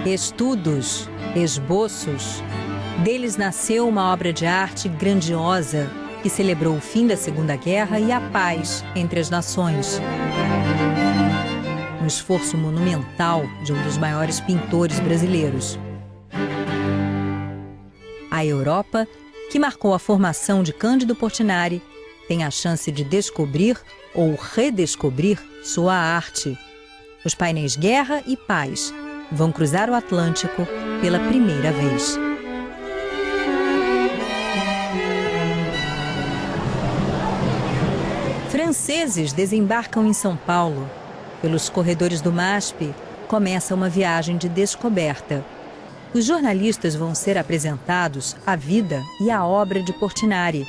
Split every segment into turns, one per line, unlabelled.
Estudos, esboços, deles nasceu uma obra de arte grandiosa que celebrou o fim da Segunda Guerra e a paz entre as nações. Um esforço monumental de um dos maiores pintores brasileiros. A Europa, que marcou a formação de Cândido Portinari, tem a chance de descobrir ou redescobrir sua arte. Os painéis Guerra e Paz vão cruzar o Atlântico pela primeira vez. Franceses desembarcam em São Paulo. Pelos corredores do MASP, começa uma viagem de descoberta. Os jornalistas vão ser apresentados à vida e à obra de Portinari,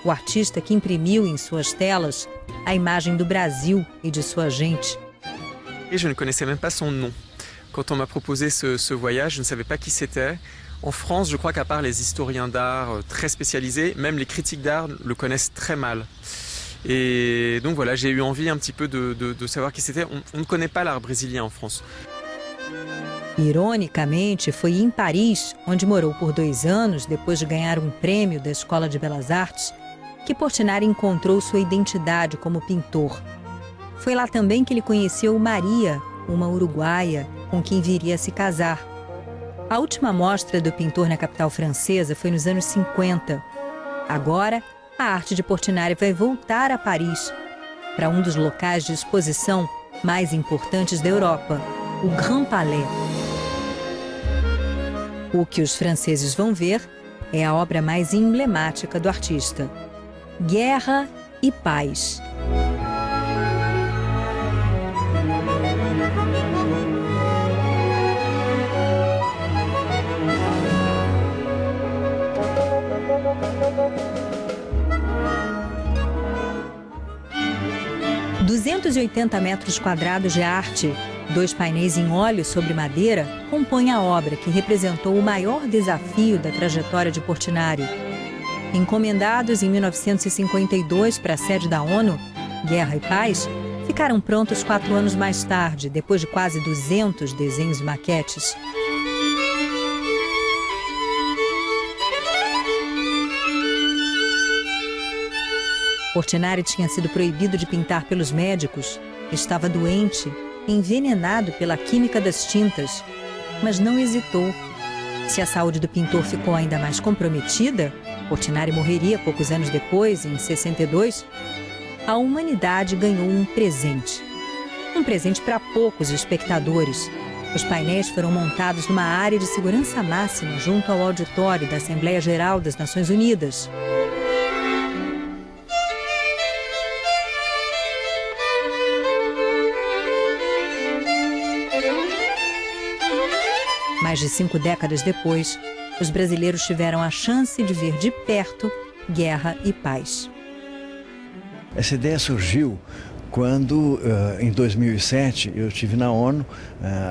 o artista que imprimiu em suas telas a imagem do Brasil e de sua gente.
Et je ne connaissais même pas son nom. Quand on m'a proposé ce voyage, je ne savais pas qui c'était. En France, je crois qu'à part les historiens d'art très spécialisés, même les critiques d'art le connaissent très mal. Et donc voilà, j'ai eu envie un petit peu de savoir qui c'était. On ne connaît pas l'art brésilien en France.
Ironicamente, foi em Paris, onde morou por 2 anos, depois de ganhar um prêmio da Escola de Belas Artes, que Portinari encontrou sua identidade como pintor. Foi lá também que ele conheceu Maria, uma uruguaia, com quem viria a se casar. A última mostra do pintor na capital francesa foi nos anos 50. Agora, a arte de Portinari vai voltar a Paris, para um dos locais de exposição mais importantes da Europa, o Grand Palais. O que os franceses vão ver é a obra mais emblemática do artista, Guerra e Paz. – 280 metros quadrados de arte, 2 painéis em óleo sobre madeira, compõem a obra que representou o maior desafio da trajetória de Portinari. Encomendados em 1952 para a sede da ONU, Guerra e Paz ficaram prontos 4 anos mais tarde, depois de quase 200 desenhos e maquetes. Portinari tinha sido proibido de pintar pelos médicos, estava doente, envenenado pela química das tintas, mas não hesitou. Se a saúde do pintor ficou ainda mais comprometida, Portinari morreria poucos anos depois, em 62, a humanidade ganhou um presente. Um presente para poucos espectadores. Os painéis foram montados numa área de segurança máxima junto ao auditório da Assembleia Geral das Nações Unidas. Mais de 5 décadas depois, os brasileiros tiveram a chance de ver de perto Guerra e Paz.
Essa ideia surgiu quando, em 2007, eu estive na ONU,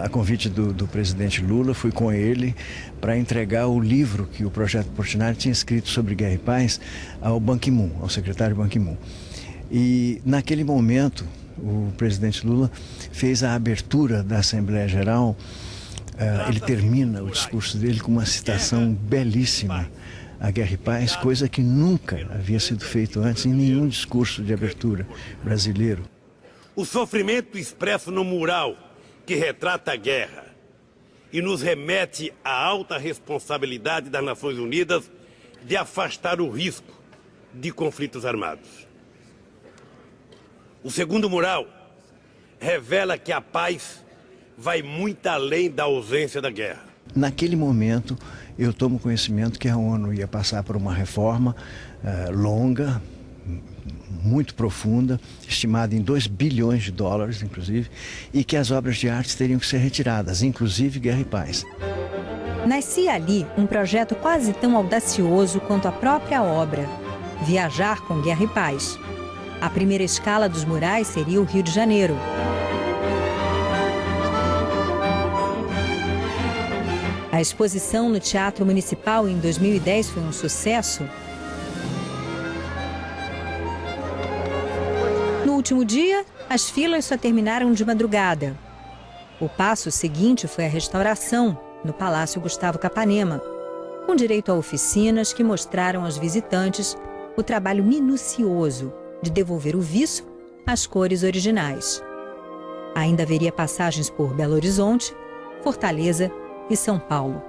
a convite do presidente Lula, fui com ele para entregar o livro que o Projeto Portinari tinha escrito sobre Guerra e Paz ao Ban Ki-moon, ao secretário Ban Ki-moon. E, naquele momento, o presidente Lula fez a abertura da Assembleia Geral. Ele termina o discurso dele com uma citação belíssima à Guerra e Paz, coisa que nunca havia sido feito antes em nenhum discurso de abertura brasileiro.
O sofrimento expresso no mural que retrata a guerra e nos remete à alta responsabilidade das Nações Unidas de afastar o risco de conflitos armados. O segundo mural revela que a paz vai muito além da ausência da guerra.
Naquele momento, eu tomo conhecimento que a ONU ia passar por uma reforma longa, muito profunda, estimada em 2 bilhões de dólares, inclusive, e que as obras de arte teriam que ser retiradas, inclusive Guerra e Paz.
Nascia ali um projeto quase tão audacioso quanto a própria obra, viajar com Guerra e Paz. A primeira escala dos murais seria o Rio de Janeiro. A exposição no Teatro Municipal em 2010 foi um sucesso. No último dia, as filas só terminaram de madrugada. O passo seguinte foi a restauração, no Palácio Gustavo Capanema, com direito a oficinas que mostraram aos visitantes o trabalho minucioso de devolver o viço às cores originais. Ainda haveria passagens por Belo Horizonte, Fortaleza e São Paulo.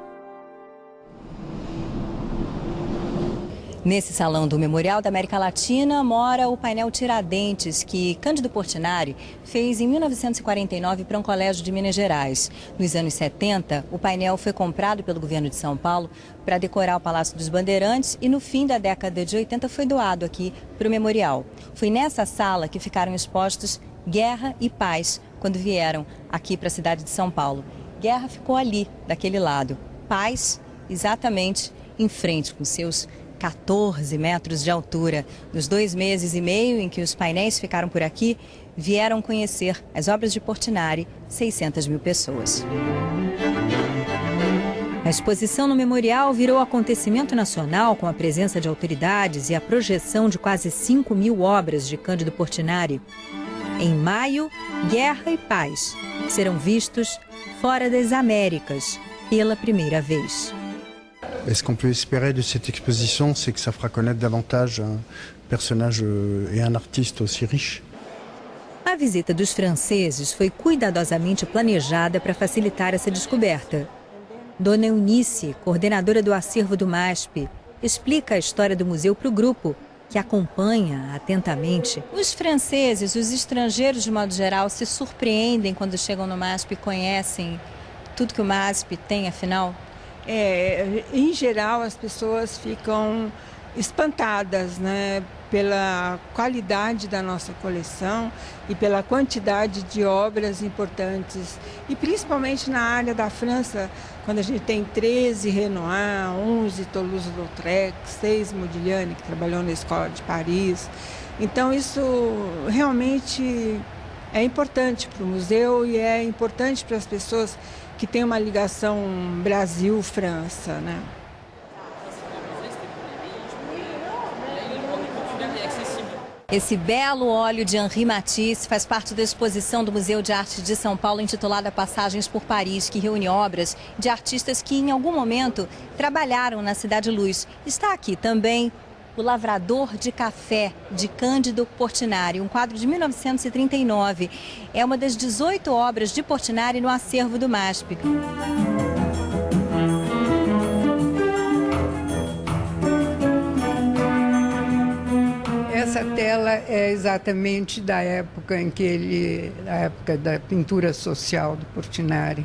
Nesse salão do Memorial da América Latina mora o painel Tiradentes, que Cândido Portinari fez em 1949 para um colégio de Minas Gerais. Nos anos 70, o painel foi comprado pelo governo de São Paulo para decorar o Palácio dos Bandeirantes e no fim da década de 80 foi doado aqui para o memorial. Foi nessa sala que ficaram expostos Guerra e Paz, quando vieram aqui para a cidade de São Paulo. Guerra ficou ali, daquele lado. Paz, exatamente em frente, com seus 14 metros de altura. Nos 2 meses e meio em que os painéis ficaram por aqui, vieram conhecer as obras de Portinari 600 mil pessoas. A exposição no memorial virou acontecimento nacional com a presença de autoridades e a projeção de quase 5 mil obras de Cândido Portinari. Em maio, Guerra e Paz serão vistos fora das Américas pela primeira vez.
Et ce qu'on peut espérer de cette exposition, c'est que ça fera connaître davantage un personnage et un artiste aussi riche.
A visita dos franceses foi cuidadosamente planejada para facilitar essa descoberta. Dona Eunice, coordenadora do acervo do MASP, explica a história do museu para o grupo, que acompanha atentamente. Os franceses, os estrangeiros de modo geral, se surpreendem quando chegam no MASP e conhecem tudo que o MASP tem, afinal?
Em geral, as pessoas ficam espantadas, né, pela qualidade da nossa coleção e pela quantidade de obras importantes. E principalmente na área da França, quando a gente tem 13 Renoir, 11 Toulouse-Lautrec, 6 Modigliani, que trabalhou na Escola de Paris. Então isso realmente é importante para o museu e é importante para as pessoas que têm uma ligação Brasil-França, né?
Esse belo óleo de Henri Matisse faz parte da exposição do Museu de Arte de São Paulo intitulada Passagens por Paris, que reúne obras de artistas que em algum momento trabalharam na Cidade Luz. Está aqui também O Lavrador de Café, de Cândido Portinari, um quadro de 1939. É uma das 18 obras de Portinari no acervo do MASP.
Essa tela é exatamente da época em que da época da pintura social do Portinari,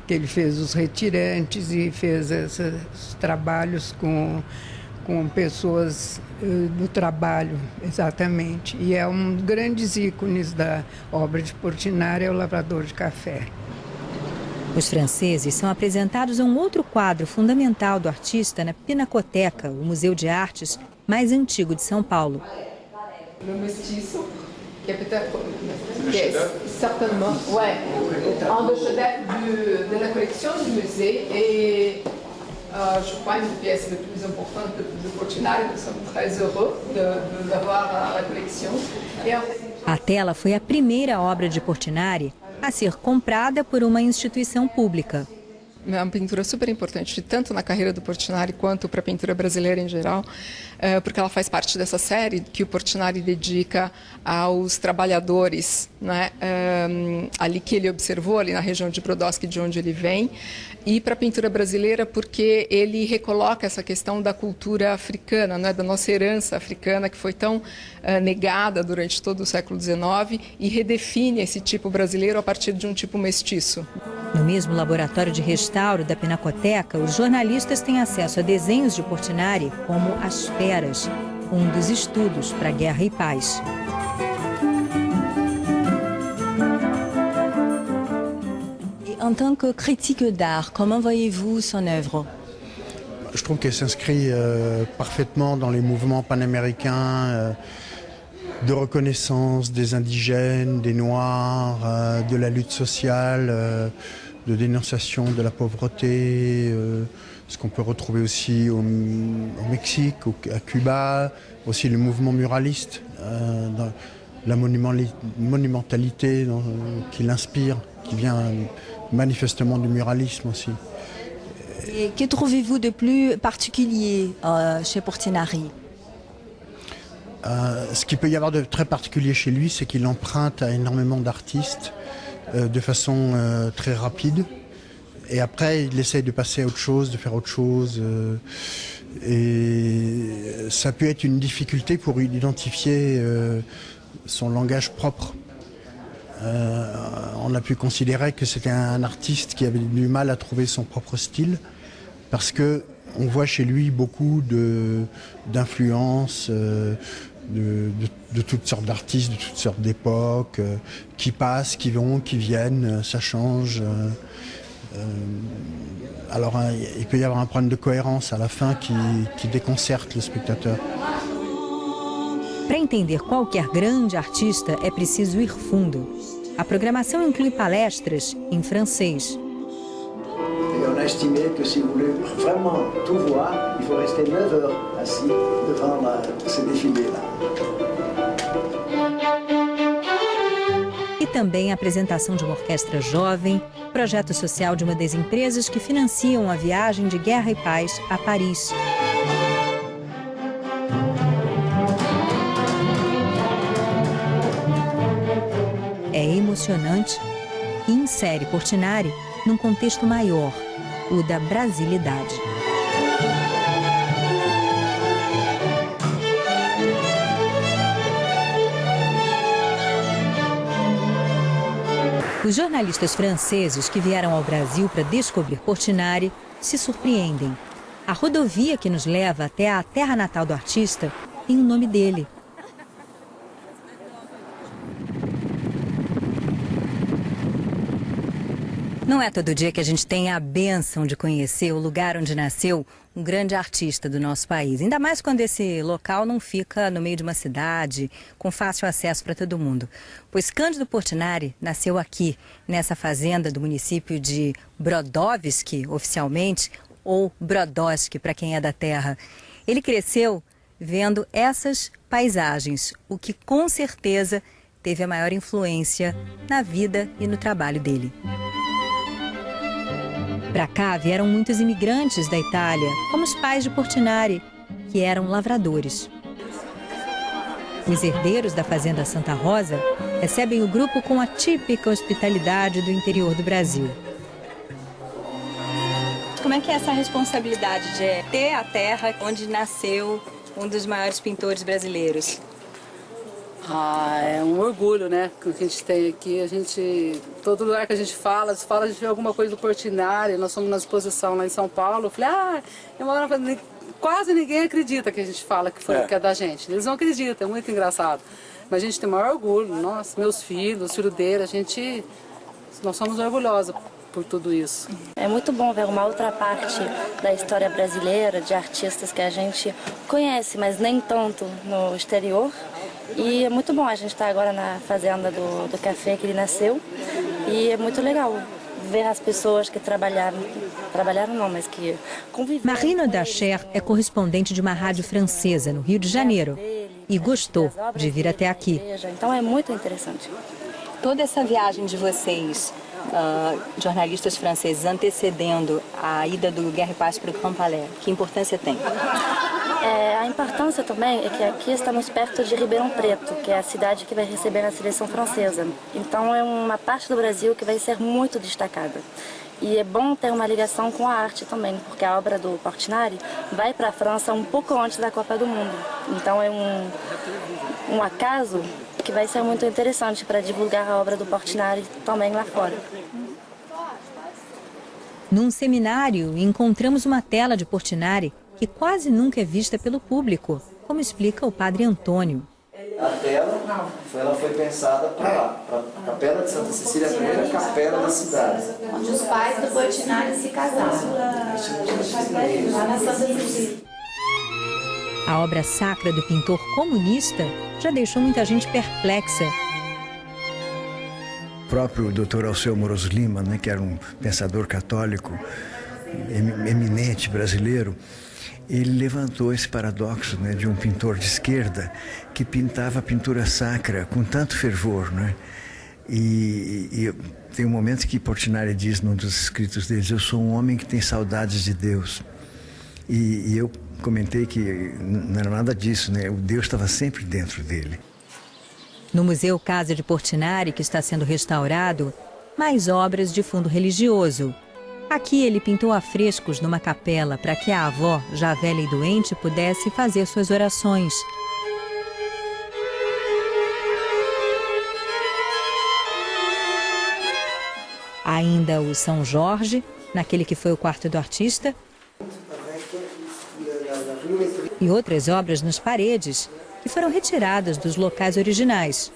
que ele fez os retirantes e fez esses trabalhos com pessoas do trabalho, exatamente. E é um dos grandes ícones da obra de Portinari, é o Lavrador de Café.
Os franceses são apresentados a um outro quadro fundamental do artista na Pinacoteca, o museu de artes mais antigo de São Paulo.
Le Mestiço, que é peut-être certainement un des chefs-d'œuvre de la collection du musée et je crois une des pièces les plus importantes de Portinari. Nous sommes très heureux d'avoir la collection.
A tela foi a primeira obra de Portinari a ser comprada por uma instituição pública.
É uma pintura super importante, tanto na carreira do Portinari quanto para a pintura brasileira em geral, porque ela faz parte dessa série que o Portinari dedica aos trabalhadores, né, ali que ele observou, ali na região de Brodowski, de onde ele vem, e para a pintura brasileira porque ele recoloca essa questão da cultura africana, né, da nossa herança africana, que foi tão negada durante todo o século XIX, e redefine esse tipo brasileiro a partir de um tipo mestiço.
No mesmo laboratório de restauro da Pinacoteca, os jornalistas têm acesso a desenhos de Portinari como As Feras, um dos estudos para Guerra e Paz. En tant que critique d'art, comment voyez-vous son œuvre?
Je trouve qu'elle s'inscrit parfaitement dans les mouvements panaméricains de reconnaissance des indigènes, des noirs, de la lutte sociale, de dénonciation de la pauvreté, ce qu'on peut retrouver aussi au Mexique, à Cuba, aussi le mouvement muraliste la monumentalité qui l'inspire, qui vient manifestement du muralisme aussi.
Et que trouvez-vous de plus particulier chez Portinari?
Ce qu'il peut y avoir de très particulier chez lui, c'est qu'il emprunte à énormément d'artistes de façon très rapide. Et après, il essaye de passer à autre chose, de faire autre chose. Et ça peut être une difficulté pour identifier son langage propre. On a pu considérer que c'était un artiste qui avait du mal à trouver son propre style, parce que on voit chez lui beaucoup d'influences de toutes sortes d'artistes, de toutes sortes d'époques, qui passent, qui vont, qui viennent, ça change. Alors il peut y avoir un problème de cohérence à la fin qui déconcerte le spectateur.
Para entender qualquer grande artista é preciso ir fundo. A programação inclui palestras em francês.
Et on a estimé que si vous voulez vraiment tout voir, il faut rester 9 heures assis devant ces défilés-là.
E também a apresentação de uma orquestra jovem, projeto social de uma das empresas que financiam a viagem de Guerra e Paz a Paris. É emocionante e insere Portinari num contexto maior, o da brasilidade. Os jornalistas franceses que vieram ao Brasil para descobrir Portinari se surpreendem. A rodovia que nos leva até a terra natal do artista tem o nome dele. Não é todo dia que a gente tem a bênção de conhecer o lugar onde nasceu um grande artista do nosso país. Ainda mais quando esse local não fica no meio de uma cidade, com fácil acesso para todo mundo. Pois Cândido Portinari nasceu aqui, nessa fazenda do município de Brodowski, oficialmente, ou Brodowski, para quem é da terra. Ele cresceu vendo essas paisagens, o que com certeza teve a maior influência na vida e no trabalho dele. Para cá vieram muitos imigrantes da Itália, como os pais de Portinari, que eram lavradores. Os herdeiros da Fazenda Santa Rosa recebem o grupo com a típica hospitalidade do interior do Brasil. Como é que é essa responsabilidade de ter a terra onde nasceu um dos maiores pintores brasileiros?
É um orgulho, né, que a gente tem aqui. Todo lugar que a gente fala, a gente vê alguma coisa do Portinari. Nós fomos na exposição lá em São Paulo. Eu falei, quase ninguém acredita que a gente fala que é da gente. Eles não acreditam, é muito engraçado. Mas a gente tem o maior orgulho. Nossa, meus filhos, os filhos dele, nós somos orgulhosos por tudo isso.
É muito bom ver uma outra parte da história brasileira, de artistas que a gente conhece, mas nem tanto no exterior. E é muito bom a gente estar agora na fazenda do café que ele nasceu. E é muito legal ver as pessoas que trabalharam não, mas que conviveram.
Marina Dacher é correspondente de uma rádio francesa no Rio de Janeiro e gostou de vir até aqui.
Então é muito interessante.
Toda essa viagem de vocês, jornalistas franceses, antecedendo a ida do Guerra e Paz para o Grand Palais, que importância tem?
A importância também é que aqui estamos perto de Ribeirão Preto, que é a cidade que vai receber a seleção francesa. Então é uma parte do Brasil que vai ser muito destacada. E é bom ter uma ligação com a arte também, porque a obra do Portinari vai para a França um pouco antes da Copa do Mundo. Então é um acaso que vai ser muito interessante para divulgar a obra do Portinari também lá fora.
Num seminário, encontramos uma tela de Portinari que quase nunca é vista pelo público, como explica o padre Antônio.
A tela ela foi pensada para lá, para a Capela de Santa Cecília, a primeira capela da cidade.
Onde os pais do Portinari se casaram, lá na Santa Cecília.
A obra sacra do pintor comunista já deixou muita gente perplexa.
O próprio Dr. Alceu Moros Lima, que era um pensador católico eminente brasileiro, ele levantou esse paradoxo, né, de um pintor de esquerda que pintava a pintura sacra com tanto fervor, né? E tem um momento que Portinari diz num dos escritos deles: eu sou um homem que tem saudades de Deus. E eu comentei que não era nada disso, né? O Deus estava sempre dentro dele.
No Museu Casa de Portinari, que está sendo restaurado, mais obras de fundo religioso. Aqui ele pintou afrescos numa capela para que a avó, já velha e doente, pudesse fazer suas orações. Ainda o São Jorge, naquele que foi o quarto do artista. E outras obras nas paredes, que foram retiradas dos locais originais.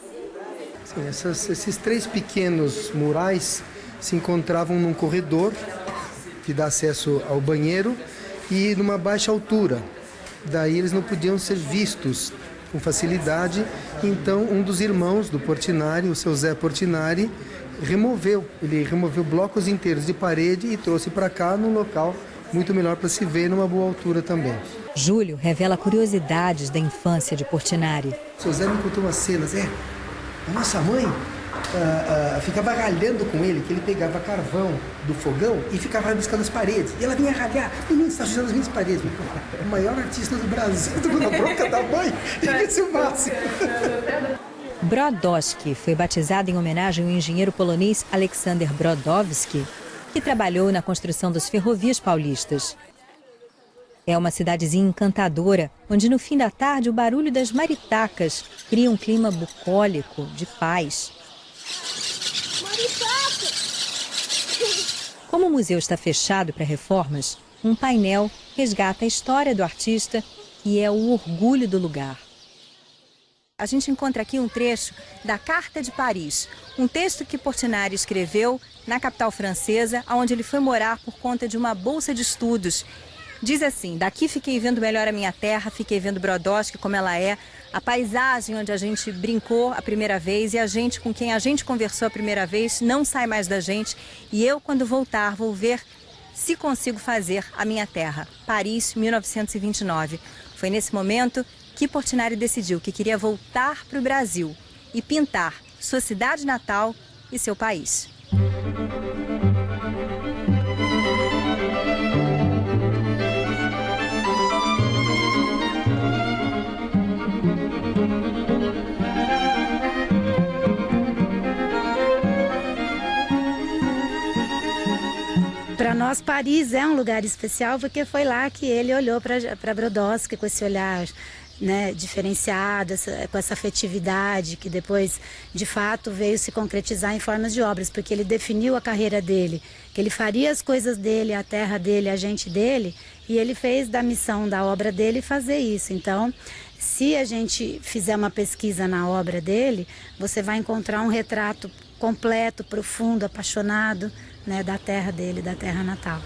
Sim, esses 3 pequenos murais se encontravam num corredor que dá acesso ao banheiro e numa baixa altura. Daí eles não podiam ser vistos com facilidade. Então um dos irmãos do Portinari, o seu Zé Portinari, removeu blocos inteiros de parede e trouxe para cá num local muito melhor para se ver, numa boa altura também.
Júlio revela curiosidades da infância de Portinari.
O seu Zé me contou umas cenas. A nossa mãe ficava ralhando com ele, que ele pegava carvão do fogão e ficava rabiscando as paredes. E ela vinha ralhar: menino, você está sujando as minhas paredes. O maior artista do Brasil, na bronca da mãe, esse é o máximo.
Brodowski foi batizado em homenagem ao engenheiro polonês Aleksander Brodowski, que trabalhou na construção das ferrovias paulistas. É uma cidadezinha encantadora, onde no fim da tarde o barulho das maritacas cria um clima bucólico de paz. Como o museu está fechado para reformas, um painel resgata a história do artista e é o orgulho do lugar. A gente encontra aqui um trecho da Carta de Paris, um texto que Portinari escreveu na capital francesa, onde ele foi morar por conta de uma bolsa de estudos. Diz assim: daqui fiquei vendo melhor a minha terra, fiquei vendo Brodowski como ela é, a paisagem onde a gente brincou a primeira vez e a gente com quem a gente conversou a primeira vez não sai mais da gente. E eu, quando voltar, vou ver se consigo fazer a minha terra. Paris, 1929. Foi nesse momento que Portinari decidiu que queria voltar para o Brasil e pintar sua cidade natal e seu país.
Para nós, Paris é um lugar especial porque foi lá que ele olhou para Brodowski com esse olhar, né, diferenciado, com essa afetividade que depois, de fato, veio se concretizar em formas de obras, porque ele definiu a carreira dele, que ele faria as coisas dele, a terra dele, a gente dele, e ele fez da missão da obra dele fazer isso. Então, se a gente fizer uma pesquisa na obra dele, você vai encontrar um retrato completo, profundo, apaixonado, né, da terra dele, da terra natal.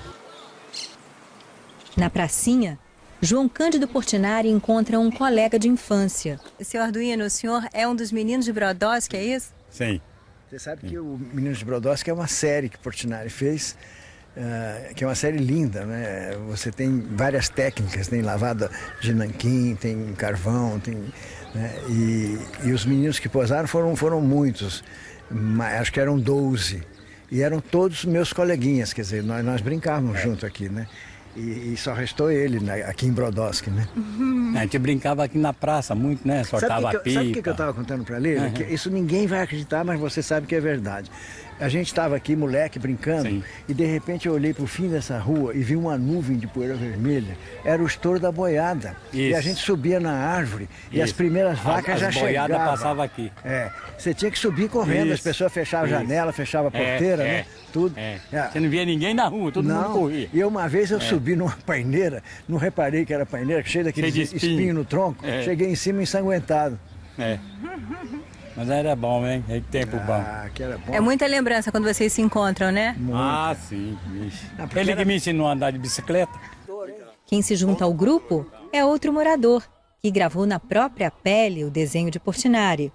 Na pracinha, João Cândido Portinari encontra um colega de infância. Seu Arduino, o senhor é um dos meninos de Brodowski, é isso?
Sim. Você sabe que o Meninos de Brodowski é uma série que Portinari fez, que é uma série linda, né? Você tem várias técnicas, tem lavada de nanquim, tem carvão, tem, né? E os meninos que posaram foram muitos, acho que eram 12. E eram todos meus coleguinhas, quer dizer, nós brincávamos junto aqui, né? E só restou ele, né, aqui em Brodowski, né?
A gente brincava aqui na praça muito, né? Soltava pipa.
Sabe o que eu estava contando para ele? Que isso ninguém vai acreditar, mas você sabe que é verdade. A gente estava aqui, moleque, brincando, sim, e de repente eu olhei para o fim dessa rua e vi uma nuvem de poeira vermelha. Era o estouro da boiada. Isso. E a gente subia na árvore e as primeiras vacas já chegavam. A boiada
passava aqui.
Você tinha que subir correndo, as pessoas fechavam a janela, fechavam a porteira, né? Tudo.
Você não via ninguém na rua, todo mundo corria.
E uma vez eu subi numa paineira, não reparei que era paineira, cheia daqueles espinhos no tronco, cheguei em cima ensanguentado.
Mas era bom, hein? É tempo bom.
Que era bom.
É muita lembrança quando vocês se encontram, né?
Ah, sim. Ele que me ensinou a andar de bicicleta.
Quem se junta ao grupo é outro morador, que gravou na própria pele o desenho de Portinari.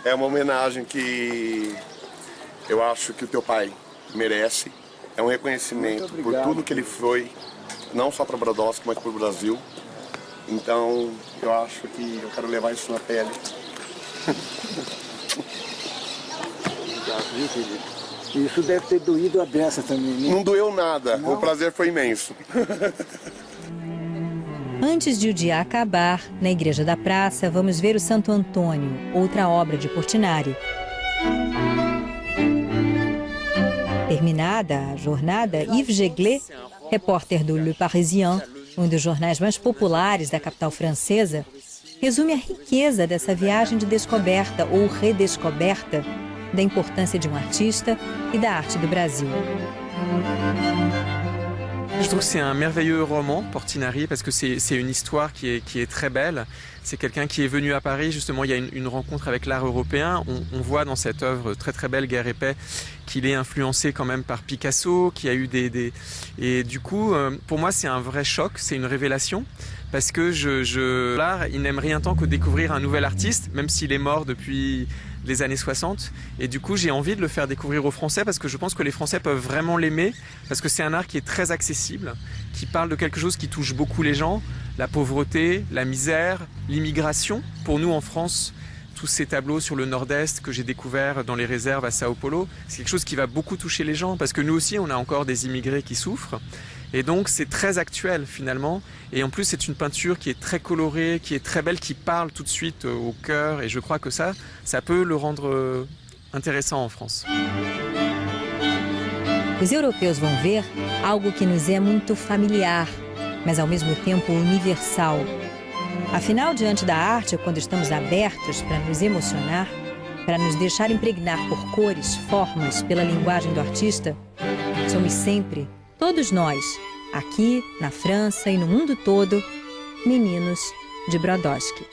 É uma homenagem que eu acho que o teu pai merece. É um reconhecimento por tudo que ele foi não só para Brodowski, mas para o Brasil. Então, eu acho que eu quero levar isso na pele.
Obrigado, viu, querido? Isso deve ter doído a beça também, né?
Não doeu nada,
não?
O prazer foi imenso.
Antes de o dia acabar, na Igreja da Praça, vamos ver o Santo Antônio, outra obra de Portinari. Terminada a jornada, Yves Jeglet, repórter do Le Parisien, um dos jornais mais populares da capital francesa, resume a riqueza dessa viagem de descoberta ou redescoberta da importância de um artista et da arte do Brasil.
Je trouve que c'est un merveilleux roman, Portinari, parce que c'est une histoire qui est très belle. C'est quelqu'un qui est venu à Paris, justement, il y a une rencontre avec l'art européen. On voit dans cette œuvre très très belle, Guerre et paix, qu'il est influencé quand même par Picasso, qu'il y a eu Et du coup, pour moi, c'est un vrai choc, c'est une révélation, parce que l'art, il n'aime rien tant que découvrir un nouvel artiste, même s'il est mort depuis les années 60. Et du coup, j'ai envie de le faire découvrir aux Français parce que je pense que les Français peuvent vraiment l'aimer, parce que c'est un art qui est très accessible, qui parle de quelque chose qui touche beaucoup les gens, la pauvreté, la misère, l'immigration. Pour nous, en France, tous ces tableaux sur le nord-est que j'ai découverts dans les réserves à Sao Paulo, c'est quelque chose qui va beaucoup toucher les gens, parce que nous aussi, on a encore des immigrés qui souffrent. Et donc, c'est très actuel, finalement. Et en plus, c'est une peinture qui est très colorée, qui est très belle, qui parle tout de suite au cœur. Et je crois que ça peut le rendre intéressant en France.
Os europeus vão ver algo que nos é muito familiar, mas ao mesmo tempo universal. Afinal, diante da arte, quando estamos abertos para nos emocionar, para nos deixar impregnar por cores, formas, pela linguagem do artista, somos sempre, todos nós, aqui, na França e no mundo todo, meninos de Brodowski.